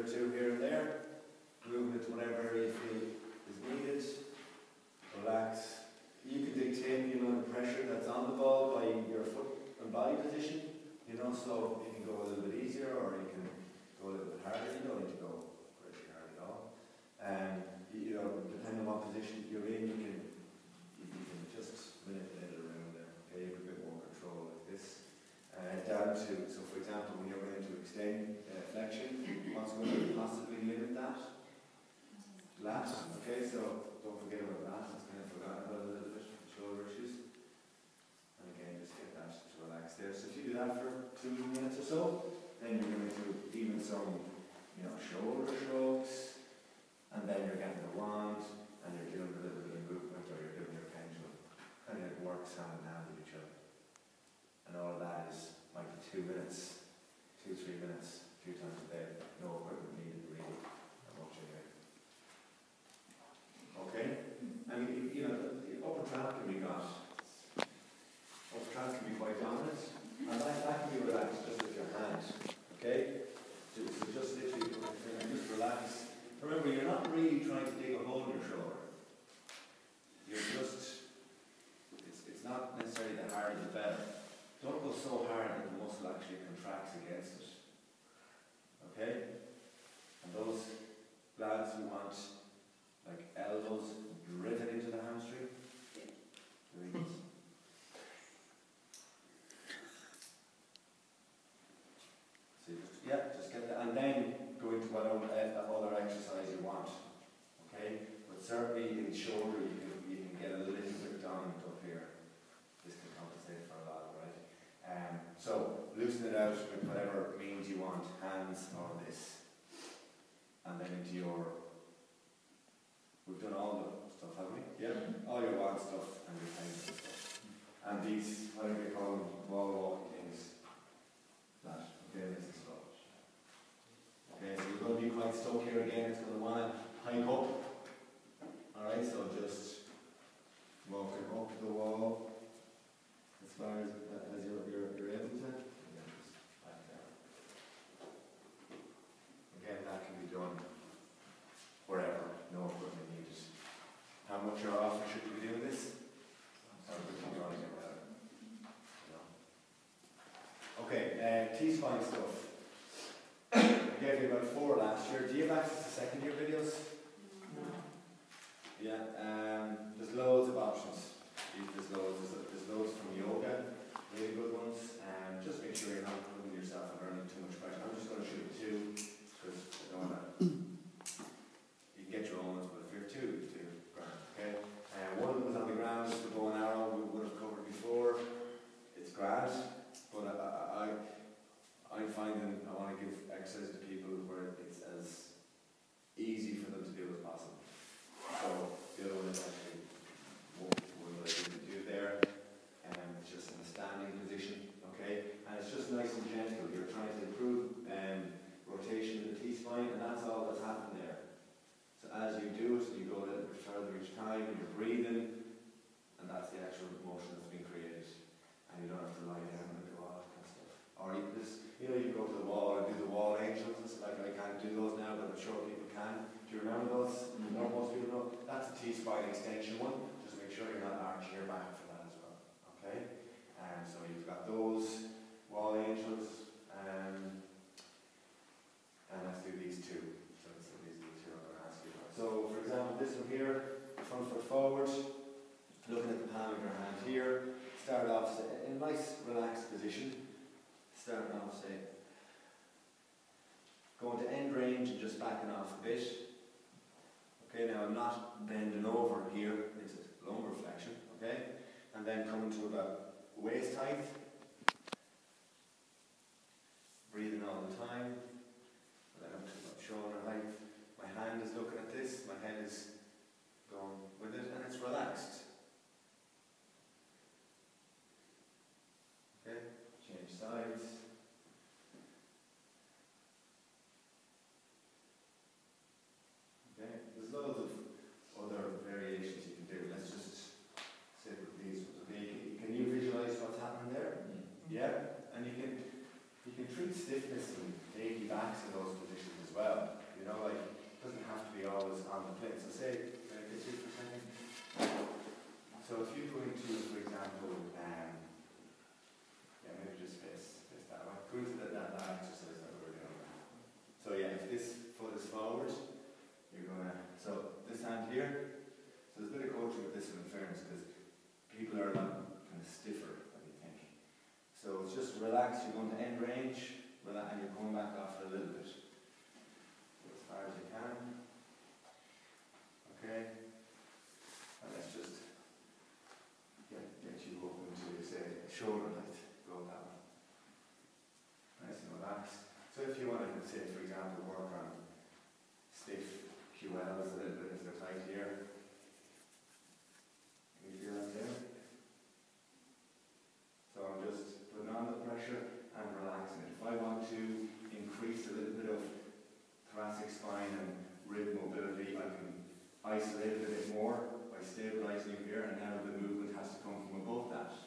or two here and there, moving it to whatever area you feel is needed. Relax. You can dictate the amount of pressure that's on the ball by your foot and body position, you know, so you can go a little bit easier or you can go a little bit harder. You don't need to go pretty hard at all. You know, depending on what position you're in, you can just manipulate it around there. Okay, you have a bit more control like this. Down to, so for example, when you're going to extend flexion, what's going to possibly limit that? Lat. Okay, so don't forget about that. It's kind of forgotten about a little bit, shoulder issues. And again, just get that to relax there. So if you do that for 2 minutes or so, then you're going to even some, you know, shoulder strokes, and then you're getting the wand, and you're doing a little bit of movement, or you're doing your pendulum. And it works hand in hand with each other. And all of that is like 2 minutes, 2-3 minutes, a few times a day. No equipment needed really, not much anyway. Okay? I mean, you know, the upper trap can be got. Upper trap can be quite dominant. And that can be relaxed just with your hand. Okay? So just literally, and just relax. Remember, you're not really trying to dig a hole in your shoulder. You're just, it's not necessarily the harder the better. Don't go so hard that the muscle actually contracts against it. Okay? And those lads who want like elbows driven into the hamstring, very easy. So just get that, and then go into whatever other exercise you want. Okay? But certainly in shoulder you can get a little bit dominant up here. This can compensate for a lot, right? So loosen it out with whatever means you want, hands or this. And then into your, we've done all the stuff, haven't we? Yeah. All your wand stuff and your pendulum stuff. And these, whatever you call them, wall walking things. That, okay, this is slow. Okay, so you're going to be quite stuck here again, it's going to want to hike up. Alright, so just walking up the wall as far as you're able to. And then just back down. Again, that can be done wherever, no equipment needed. How much or often should you be doing this? Or we can go on and get better. No. Okay, T-spine stuff. I gave you about 4 last year. Do you have access to second year videos? No. Yeah, there's loads of options. There's loads from yoga, really good ones. Just make sure you're not putting yourself and earning too much pressure. I'm just going to shoot 2 because I don't want to. You can get your own ones, but if you're 2, grand. Okay. One of them was on the ground, just the bow and arrow we would have covered before. It's grand, but I'm finding I want to give exercise to people where it's as easy for them to do as possible. So the other one is actually one that I didn't do there. It's just in a standing position, okay? And it's just nice and gentle. You're trying to improve rotation in the T-spine, and that's all that's happened there. So as you do it, you go a little bit further each time, and you're breathing, and that's the actual motion that's been created. And you don't have to lie down and do all that kind of stuff. Or you can just, you go to the wall and do the wall angels. It's like I can't do those now, but I'm sure people can. Do you remember those? You know, most people know. That's a T-spine extension one. Just make sure you're not arching your back for that as well. Okay? So you've got those wall angels, and let's do these 2. So these are the 2 I'm going to ask you about. So for example, this one here, front foot forward, looking at the palm of your hand here. Start off in a nice relaxed position. Starting off, say, going to end range and just backing off a bit. Okay, now I'm not bending over here, it's a lumbar flexion, okay? And then coming to about waist height. Breathing all the time. And then up to about shoulder height. My hand is looking at this, my head is going with it, and it's relaxed. Okay, change sides. Okay, there's loads of other variations you can do. Let's just sit with these ones. Okay, can you visualize what's happening there? Yeah, and you can treat stiffness and achy know, like, it doesn't have to be always on the plane. So say, can I get you for a second? So if you go into, for example, yeah, maybe just face that way. Go into that exercise that we were doing. So yeah, if this foot is forward, you're gonna, so this hand here, so there's a bit of coaching with this one in fairness, because people are a lot kind of stiffer than you think. So it's just relax, you're going to end range, relax, and you're coming back off it a little bit. As far as you can. Okay. And let's just get you up into, say, shoulder height. Go that way. Nice and relaxed. So if you want to, say, for example, work on stiff QLs a little bit if they're tight here. Can you feel that there? So I'm just putting on the pressure and relaxing it. If I want to increase a little bit of thoracic spine and rib mobility, I can isolate it a bit more by stabilizing you here, and now the movement has to come from above that.